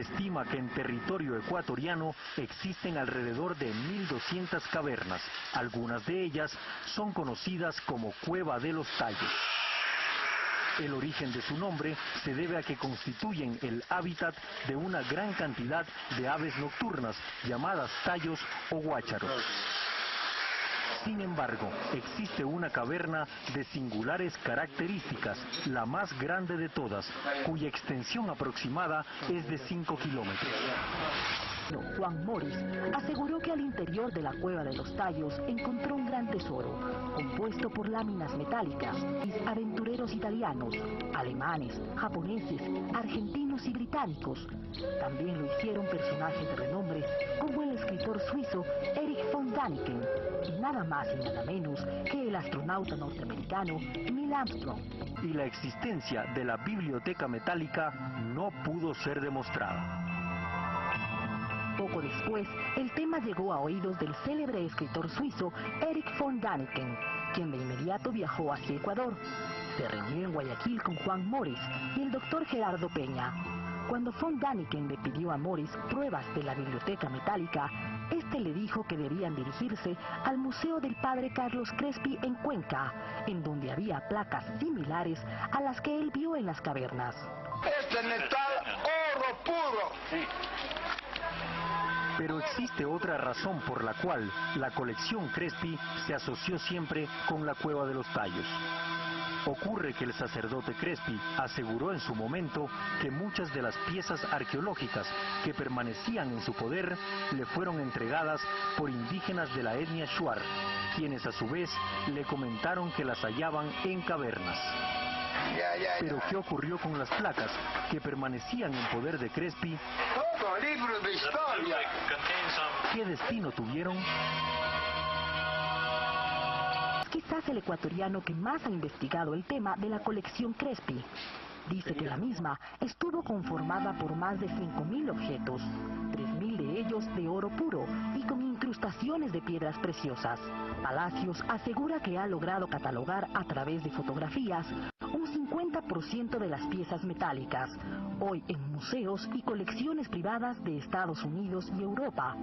estima que en territorio ecuatoriano existen alrededor de 1.200 cavernas. Algunas de ellas son conocidas como Cueva de los Tallos. El origen de su nombre se debe a que constituyen el hábitat de una gran cantidad de aves nocturnas llamadas tallos o guácharos. Sin embargo, existe una caverna de singulares características, la más grande de todas, cuya extensión aproximada es de 5 kilómetros. Juan Morris aseguró que al interior de la Cueva de los Tallos encontró un gran tesoro, compuesto por láminas metálicas. Aventureros italianos, alemanes, japoneses, argentinos y británicos. También lo hicieron personajes de renombre como el escritor suizo Erich von Däniken y nada más y nada menos que el astronauta norteamericano Neil Armstrong. Y la existencia de la biblioteca metálica no pudo ser demostrada. Poco después, el tema llegó a oídos del célebre escritor suizo Erich von Däniken, quien de inmediato viajó hacia Ecuador. Se reunió en Guayaquil con Juan Morris y el doctor Gerardo Peña. Cuando von Däniken le pidió a Morris pruebas de la biblioteca metálica, este le dijo que debían dirigirse al Museo del Padre Carlos Crespi en Cuenca, en donde había placas similares a las que él vio en las cavernas. Este metal, oro puro. Pero existe otra razón por la cual la colección Crespi se asoció siempre con la Cueva de los Tallos. Ocurre que el sacerdote Crespi aseguró en su momento que muchas de las piezas arqueológicas que permanecían en su poder le fueron entregadas por indígenas de la etnia Shuar, quienes a su vez le comentaron que las hallaban en cavernas. Pero ¿qué ocurrió con las placas que permanecían en poder de Crespi? Todo libro de historia. ¿Qué destino tuvieron? Quizás el ecuatoriano que más ha investigado el tema de la colección Crespi. Dice que la misma estuvo conformada por más de 5.000 objetos, 3.000 de ellos de oro puro y con incrustaciones de piedras preciosas. Palacios asegura que ha logrado catalogar a través de fotografías un 50% de las piezas metálicas, hoy en museos y colecciones privadas de Estados Unidos y Europa.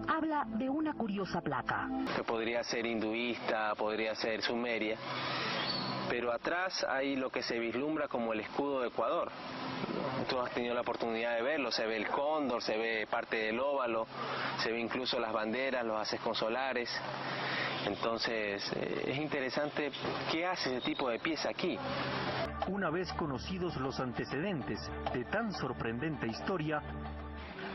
Habla de una curiosa placa. Que podría ser hinduista, podría ser sumeria, pero atrás hay lo que se vislumbra como el escudo de Ecuador. Tú has tenido la oportunidad de verlo, se ve el cóndor, se ve parte del óvalo, se ve incluso las banderas, los haces consolares. Entonces, es interesante qué hace ese tipo de pieza aquí. Una vez conocidos los antecedentes de tan sorprendente historia,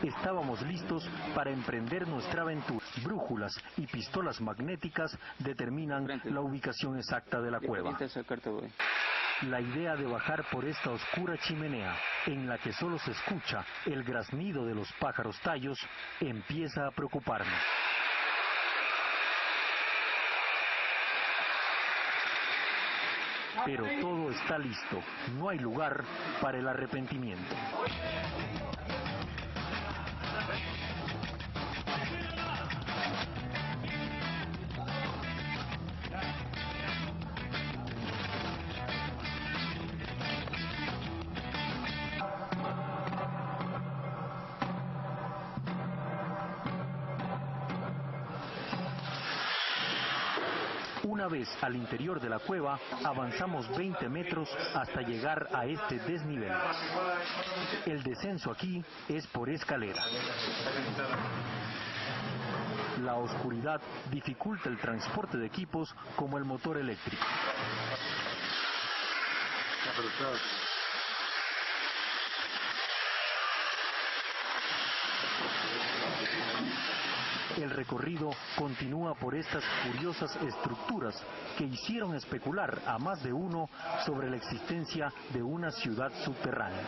estábamos listos para emprender nuestra aventura. Brújulas y pistolas magnéticas determinan la ubicación exacta de la cueva. La idea de bajar por esta oscura chimenea, en la que solo se escucha el graznido de los pájaros tallos, empieza a preocuparme. Pero todo está listo, no hay lugar para el arrepentimiento. Una vez al interior de la cueva, avanzamos 20 metros hasta llegar a este desnivel. El descenso aquí es por escalera. La oscuridad dificulta el transporte de equipos como el motor eléctrico. El recorrido continúa por estas curiosas estructuras que hicieron especular a más de uno sobre la existencia de una ciudad subterránea.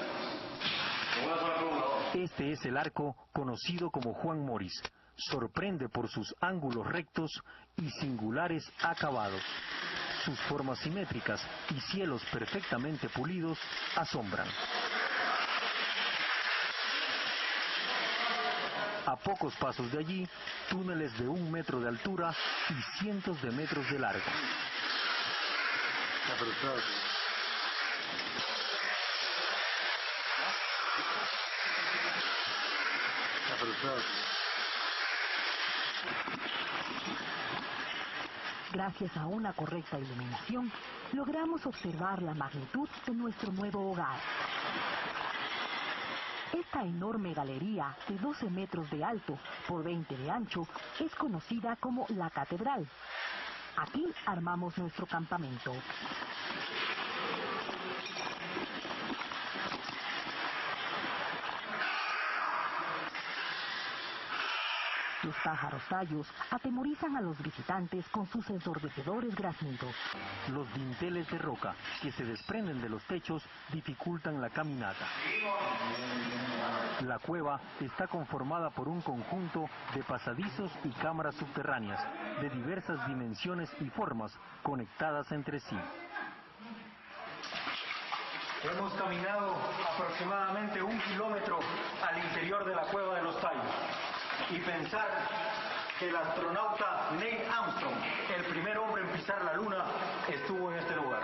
Este es el arco conocido como Juan Morris. Sorprende por sus ángulos rectos y singulares acabados. Sus formas simétricas y cielos perfectamente pulidos asombran. A pocos pasos de allí, túneles de 1 metro de altura y cientos de metros de largo. Gracias a una correcta iluminación, logramos observar la magnitud de nuestro nuevo hogar. Esta enorme galería de 12 metros de alto por 20 de ancho es conocida como la Catedral. Aquí armamos nuestro campamento. Los pájaros tallos atemorizan a los visitantes con sus ensordecedores graznidos. Los dinteles de roca que se desprenden de los techos dificultan la caminata. La cueva está conformada por un conjunto de pasadizos y cámaras subterráneas de diversas dimensiones y formas conectadas entre sí. Hemos caminado aproximadamente 1 kilómetro al interior de la cueva de los tallos. Y pensar que el astronauta Neil Armstrong, el primer hombre en pisar la luna, estuvo en este lugar.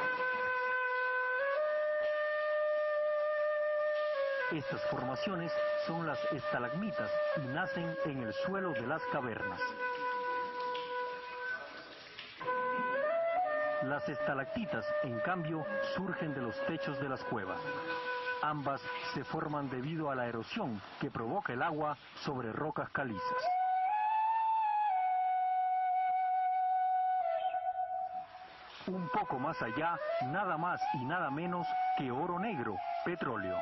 Estas formaciones son las estalagmitas y nacen en el suelo de las cavernas. Las estalactitas, en cambio, surgen de los techos de las cuevas. Ambas se forman debido a la erosión que provoca el agua sobre rocas calizas. Un poco más allá, nada más y nada menos que oro negro, petróleo.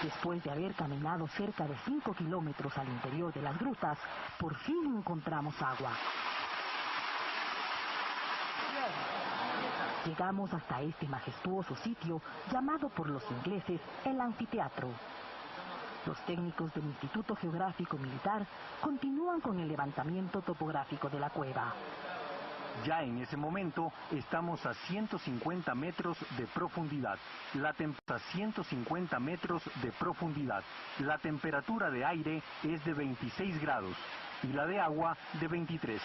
Después de haber caminado cerca de 5 kilómetros al interior de las grutas, por fin encontramos agua. Llegamos hasta este majestuoso sitio llamado por los ingleses el anfiteatro. Los técnicos del Instituto Geográfico Militar continúan con el levantamiento topográfico de la cueva. Ya en ese momento estamos a 150 metros de profundidad. La temperatura de aire es de 26 grados y la de agua de 23.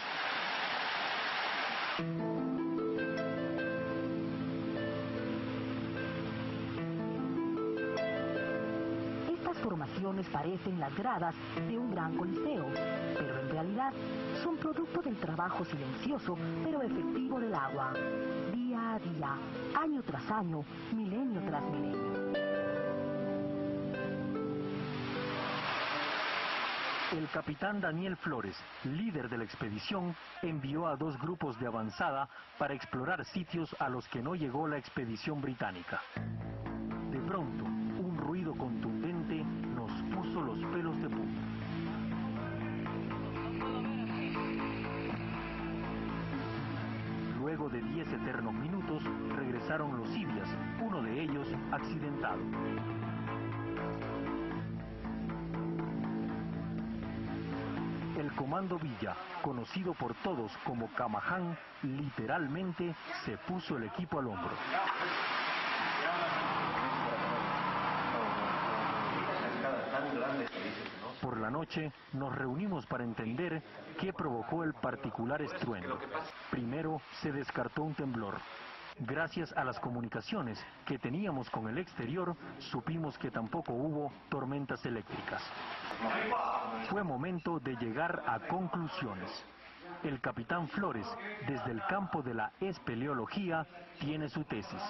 Formaciones parecen las gradas de un gran coliseo, pero en realidad son producto del trabajo silencioso pero efectivo del agua, día a día, año tras año, milenio tras milenio. El capitán Daniel Flores, líder de la expedición, envió a 2 grupos de avanzada para explorar sitios a los que no llegó la expedición británica. De pronto, un ruido contundente nos puso los pelos de punta. Luego de 10 eternos minutos, regresaron los Ibias, uno de ellos accidentado. El Comando Villa, conocido por todos como Camaján, literalmente se puso el equipo al hombro. Por la noche nos reunimos para entender qué provocó el particular estruendo. Primero se descartó un temblor. Gracias a las comunicaciones que teníamos con el exterior, supimos que tampoco hubo tormentas eléctricas. Fue momento de llegar a conclusiones. El capitán Flores, desde el campo de la espeleología, tiene su tesis.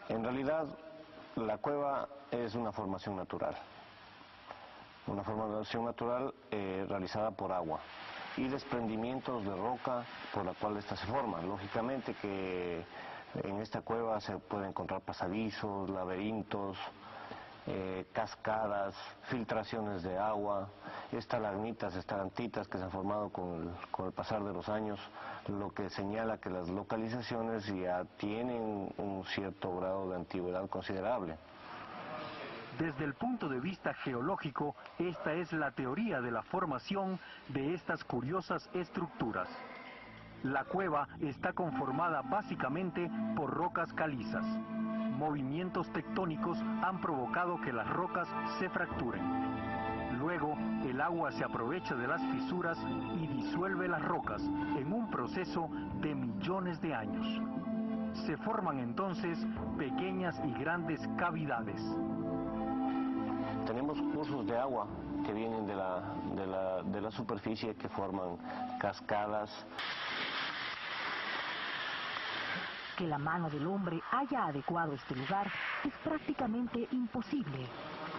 En realidad, la cueva es una formación natural. Una formación natural realizada por agua y desprendimientos de roca por la cual esta se forma. Lógicamente que en esta cueva se pueden encontrar pasadizos, laberintos, cascadas, filtraciones de agua, estalagmitas, estalactitas que se han formado con el pasar de los años, lo que señala que las localizaciones ya tienen un cierto grado de antigüedad considerable. Desde el punto de vista geológico, esta es la teoría de la formación de estas curiosas estructuras. La cueva está conformada básicamente por rocas calizas. Movimientos tectónicos han provocado que las rocas se fracturen. Luego, el agua se aprovecha de las fisuras y disuelve las rocas en un proceso de millones de años. Se forman entonces pequeñas y grandes cavidades. Tenemos cursos de agua que vienen de la superficie, que forman cascadas. Que la mano del hombre haya adecuado este lugar es prácticamente imposible.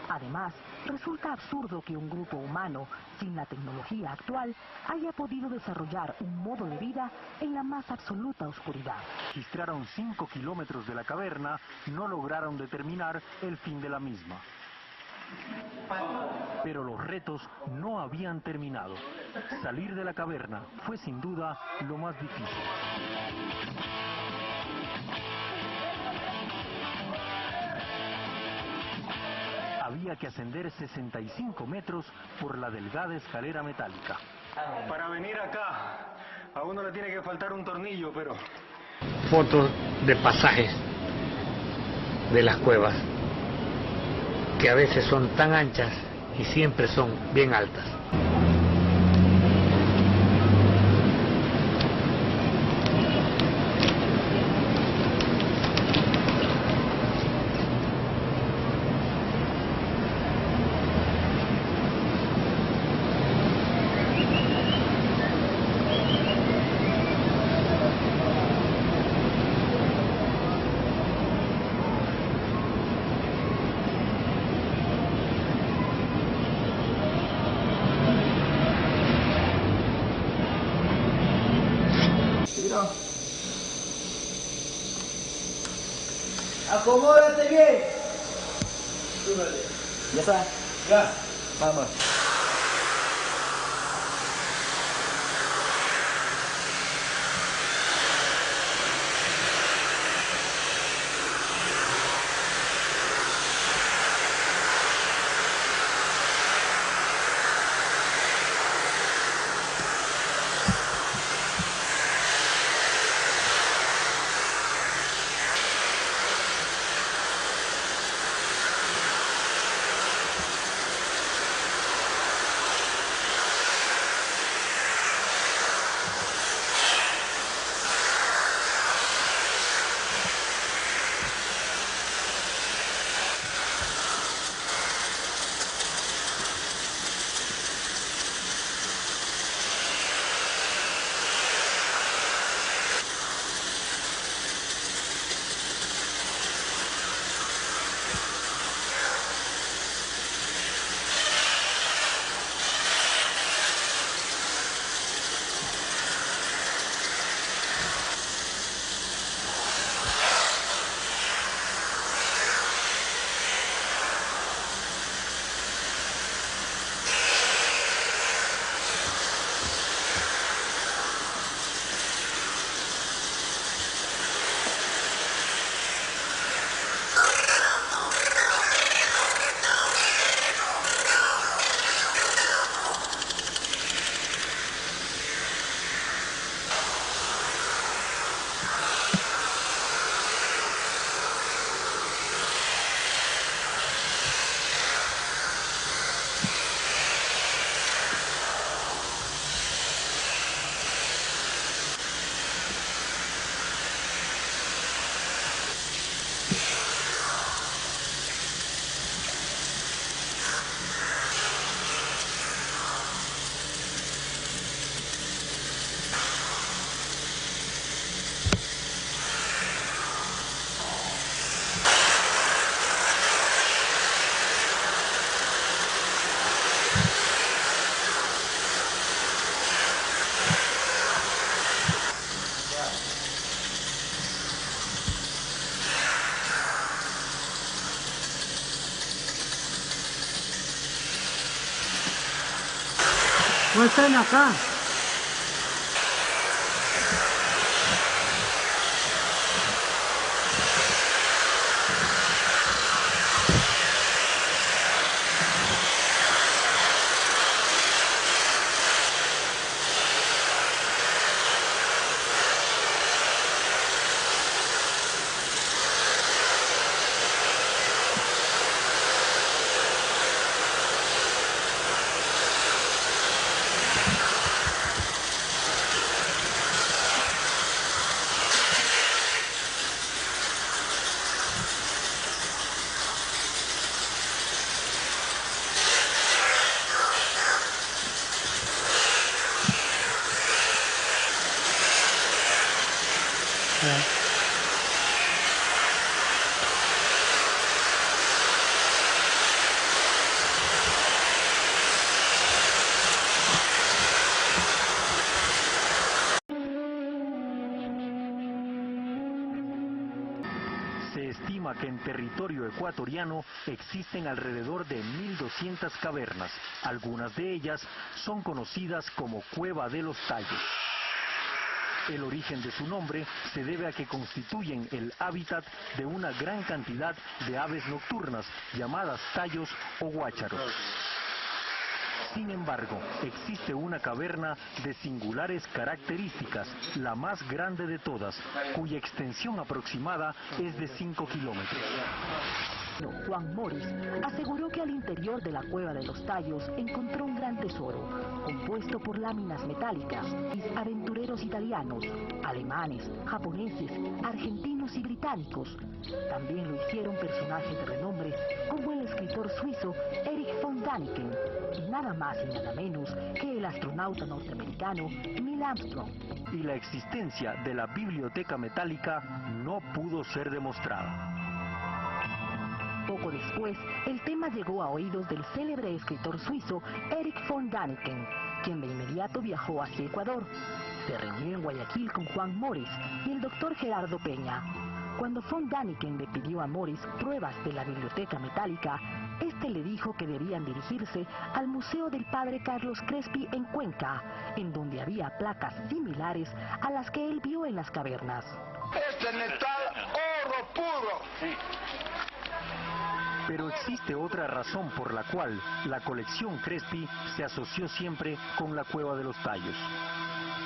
Además, resulta absurdo que un grupo humano, sin la tecnología actual, haya podido desarrollar un modo de vida en la más absoluta oscuridad. Registraron 5 kilómetros de la caverna, no lograron determinar el fin de la misma. Pero los retos no habían terminado. Salir de la caverna fue sin duda lo más difícil. Había que ascender 65 metros por la delgada escalera metálica. Para venir acá, a uno le tiene que faltar un tornillo, pero... Fotos de pasajes de las cuevas, que a veces son tan anchas y siempre son bien altas. Acomódate bien. Ya está. Ya. Vamos. No están acá. Se estima que en territorio ecuatoriano existen alrededor de 1.200 cavernas. Algunas de ellas son conocidas como Cueva de los Tallos. El origen de su nombre se debe a que constituyen el hábitat de una gran cantidad de aves nocturnas llamadas tallos o guácharos. Sin embargo, existe una caverna de singulares características, la más grande de todas, cuya extensión aproximada es de 5 kilómetros. Juan Morris aseguró que al interior de la Cueva de los Tallos encontró un gran tesoro, compuesto por láminas metálicas. Aventureros italianos, alemanes, japoneses, argentinos y británicos. También lo hicieron personajes de renombre como el escritor suizo Erich von Däniken y nada más y nada menos que el astronauta norteamericano Neil Armstrong. Y la existencia de la biblioteca metálica no pudo ser demostrada. Poco después, el tema llegó a oídos del célebre escritor suizo Erich von Däniken, quien de inmediato viajó hacia Ecuador. Se reunió en Guayaquil con Juan Morris y el doctor Gerardo Peña. Cuando von Däniken le pidió a Morris pruebas de la biblioteca metálica, este le dijo que debían dirigirse al Museo del Padre Carlos Crespi en Cuenca, en donde había placas similares a las que él vio en las cavernas. Este metal oro puro. Pero existe otra razón por la cual la colección Crespi se asoció siempre con la Cueva de los Tallos.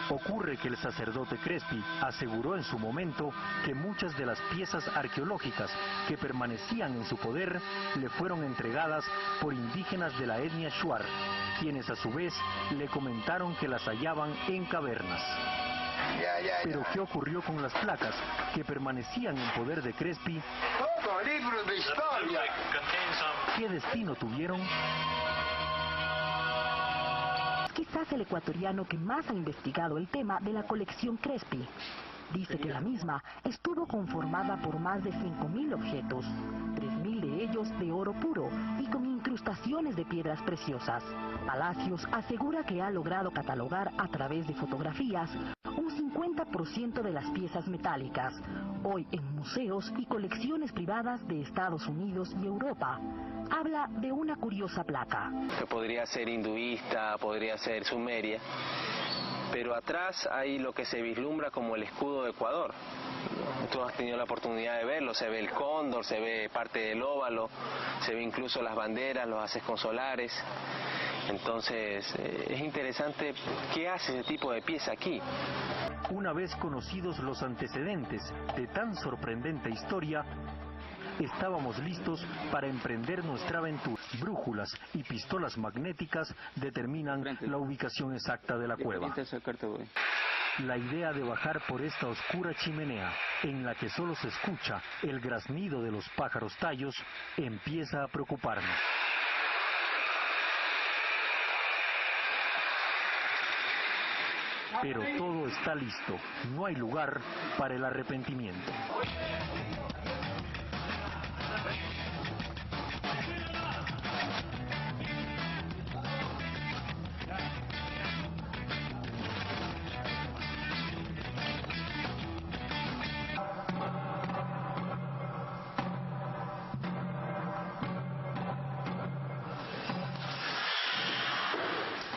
Ocurre que el sacerdote Crespi aseguró en su momento que muchas de las piezas arqueológicas que permanecían en su poder le fueron entregadas por indígenas de la etnia Shuar, quienes a su vez le comentaron que las hallaban en cavernas. Pero ¿qué ocurrió con las placas que permanecían en poder de Crespi? Todo libro de historia. ¿Qué destino tuvieron? Quizás el ecuatoriano que más ha investigado el tema de la colección Crespi. Dice que la misma estuvo conformada por más de 5.000 objetos, 3.000 de ellos de oro puro y con incrustaciones de piedras preciosas. Palacios asegura que ha logrado catalogar a través de fotografías un 50% de las piezas metálicas, hoy en museos y colecciones privadas de Estados Unidos y Europa. Habla de una curiosa placa. Que podría ser hinduista, podría ser sumeria, pero atrás hay lo que se vislumbra como el escudo de Ecuador. Tú has tenido la oportunidad de verlo, se ve el cóndor, se ve parte del óvalo, se ve incluso las banderas, los haces consolares. Entonces, es interesante qué hace ese tipo de pieza aquí. Una vez conocidos los antecedentes de tan sorprendente historia, estábamos listos para emprender nuestra aventura. Brújulas y pistolas magnéticas determinan la ubicación exacta de la cueva. La idea de bajar por esta oscura chimenea, en la que solo se escucha el graznido de los pájaros tallos, empieza a preocuparnos. Pero todo está listo, no hay lugar para el arrepentimiento.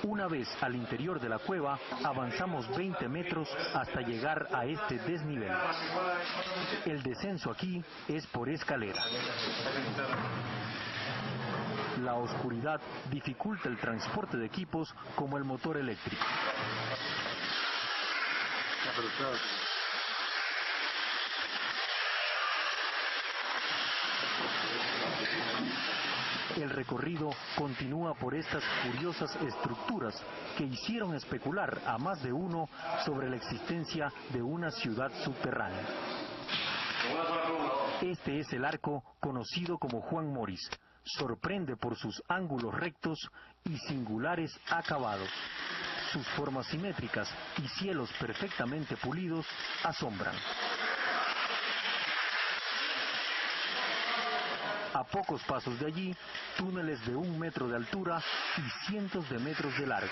Una vez al interior de la cueva, avanzamos 20 metros hasta llegar a este desnivel. El descenso aquí es por escalera. La oscuridad dificulta el transporte de equipos como el motor eléctrico. El recorrido continúa por estas curiosas estructuras que hicieron especular a más de uno sobre la existencia de una ciudad subterránea. Este es el arco conocido como Juan Morris. Sorprende por sus ángulos rectos y singulares acabados. Sus formas simétricas y cielos perfectamente pulidos asombran. pocos pasos de allí, túneles de 1 metro de altura y cientos de metros de largo.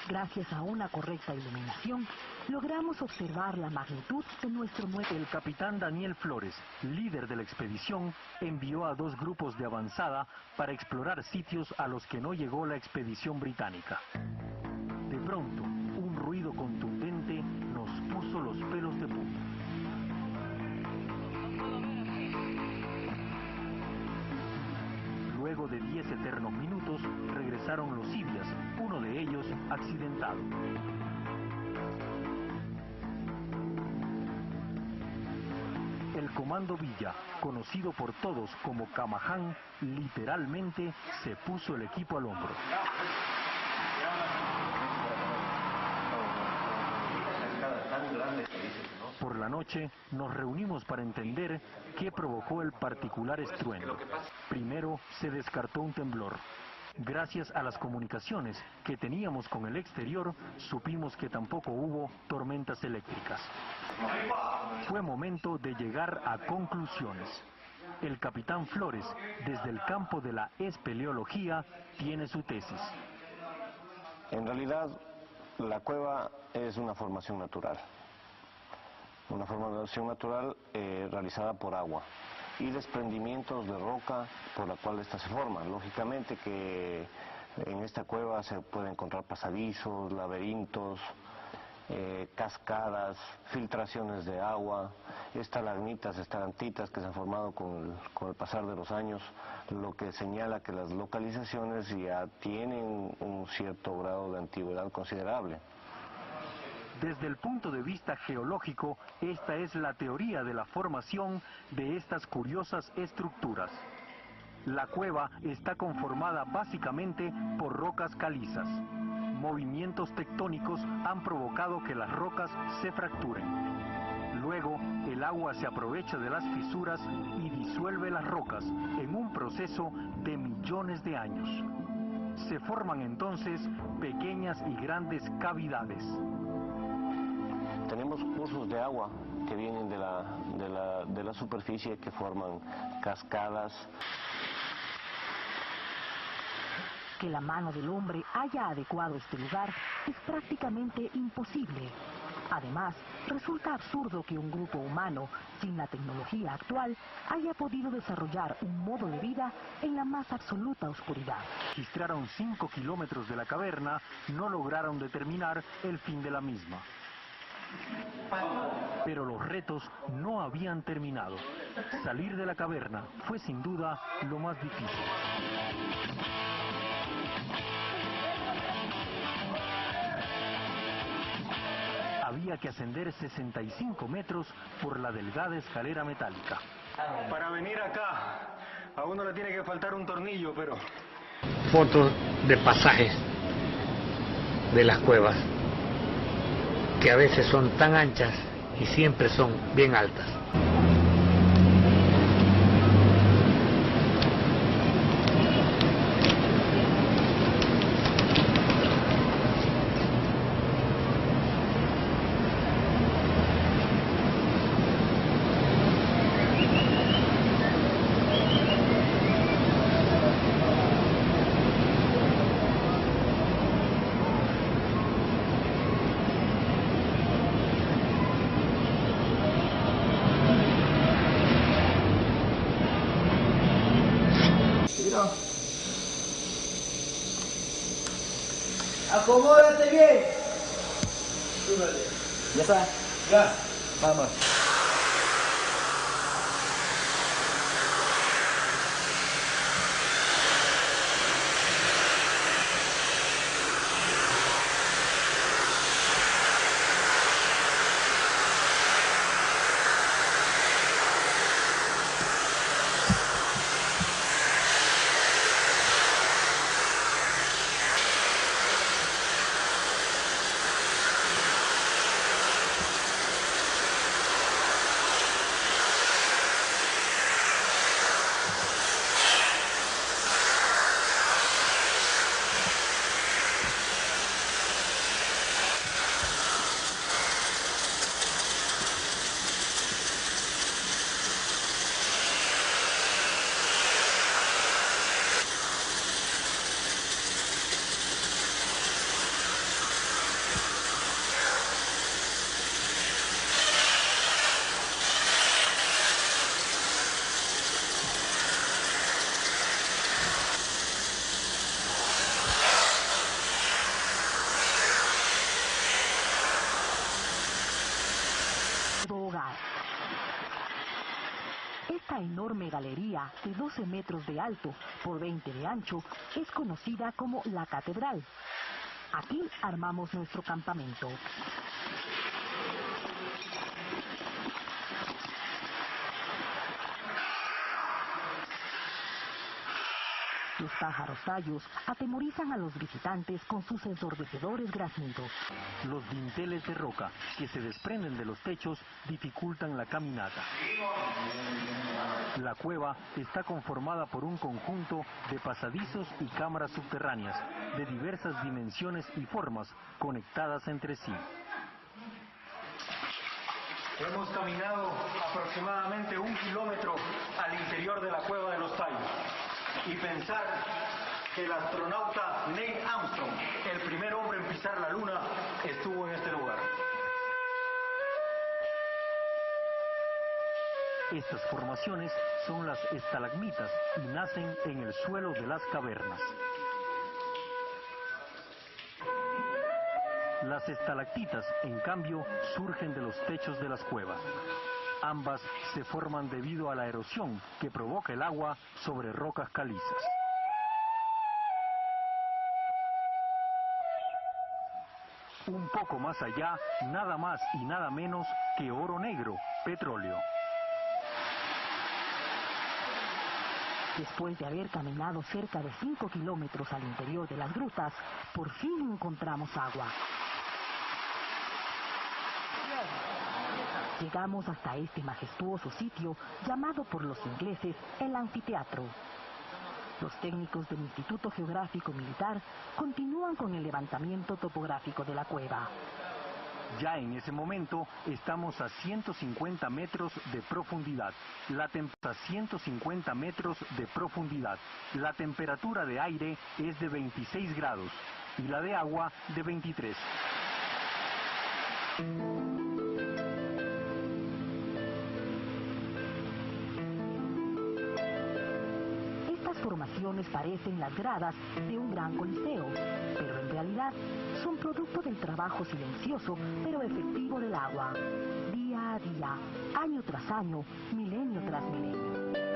Gracias a una correcta iluminación, logramos observar la magnitud de nuestro nuevo... El capitán Daniel Flores, líder de la expedición, envió a 2 grupos de avanzada para explorar sitios a los que no llegó la expedición británica. De pronto, un ruido contundente nos puso los pelos de punta. Luego de 10 eternos minutos, regresaron los Ibias, uno de ellos accidentado. El Comando Villa, conocido por todos como Camaján, literalmente se puso el equipo al hombro. Por la noche nos reunimos para entender qué provocó el particular estruendo. Primero se descartó un temblor. Gracias a las comunicaciones que teníamos con el exterior, supimos que tampoco hubo tormentas eléctricas. Fue momento de llegar a conclusiones. El capitán Flores, desde el campo de la espeleología, tiene su tesis. En realidad, la cueva es una formación natural. Una formación natural realizada por agua y desprendimientos de roca por la cual esta se forma. Lógicamente que en esta cueva se pueden encontrar pasadizos, laberintos, cascadas, filtraciones de agua, estalagmitas, estalactitas que se han formado con el pasar de los años, lo que señala que las localizaciones ya tienen un cierto grado de antigüedad considerable. Desde el punto de vista geológico, esta es la teoría de la formación de estas curiosas estructuras. La cueva está conformada básicamente por rocas calizas. Movimientos tectónicos han provocado que las rocas se fracturen. Luego, el agua se aprovecha de las fisuras y disuelve las rocas en un proceso de millones de años. Se forman entonces pequeñas y grandes cavidades. Tenemos cursos de agua que vienen de la superficie, que forman cascadas. Que la mano del hombre haya adecuado este lugar es prácticamente imposible. Además, resulta absurdo que un grupo humano, sin la tecnología actual, haya podido desarrollar un modo de vida en la más absoluta oscuridad. Registraron 5 kilómetros de la caverna, no lograron determinar el fin de la misma. Pero los retos no habían terminado. Salir de la caverna fue sin duda lo más difícil. Había que ascender 65 metros por la delgada escalera metálica. Para venir acá, a uno le tiene que faltar un tornillo, pero... Fotos de pasajes de las cuevas, que a veces son tan anchas y siempre son bien altas. Acomódate bien. Ya está. Ya. Vamos. Esta enorme galería de 12 metros de alto por 20 de ancho es conocida como la Catedral. Aquí armamos nuestro campamento. Los pájaros tallos atemorizan a los visitantes con sus ensordecedores graznidos. Los dinteles de roca que se desprenden de los techos dificultan la caminata. La cueva está conformada por un conjunto de pasadizos y cámaras subterráneas de diversas dimensiones y formas conectadas entre sí. Hemos caminado aproximadamente 1 kilómetro al interior de la cueva de los tallos. Y pensar que el astronauta Neil Armstrong, el primer hombre en pisar la luna, estuvo en este lugar. Estas formaciones son las estalagmitas y nacen en el suelo de las cavernas. Las estalactitas, en cambio, surgen de los techos de las cuevas. Ambas se forman debido a la erosión que provoca el agua sobre rocas calizas. Un poco más allá, nada más y nada menos que oro negro, petróleo. Después de haber caminado cerca de 5 kilómetros al interior de las grutas, por fin encontramos agua. Llegamos hasta este majestuoso sitio llamado por los ingleses el anfiteatro. Los técnicos del Instituto Geográfico Militar continúan con el levantamiento topográfico de la cueva. Ya en ese momento estamos a 150 metros de profundidad. La temperatura de aire es de 26 grados y la de agua de 23. Formaciones parecen las gradas de un gran coliseo, pero en realidad son producto del trabajo silencioso pero efectivo del agua, día a día, año tras año, milenio tras milenio.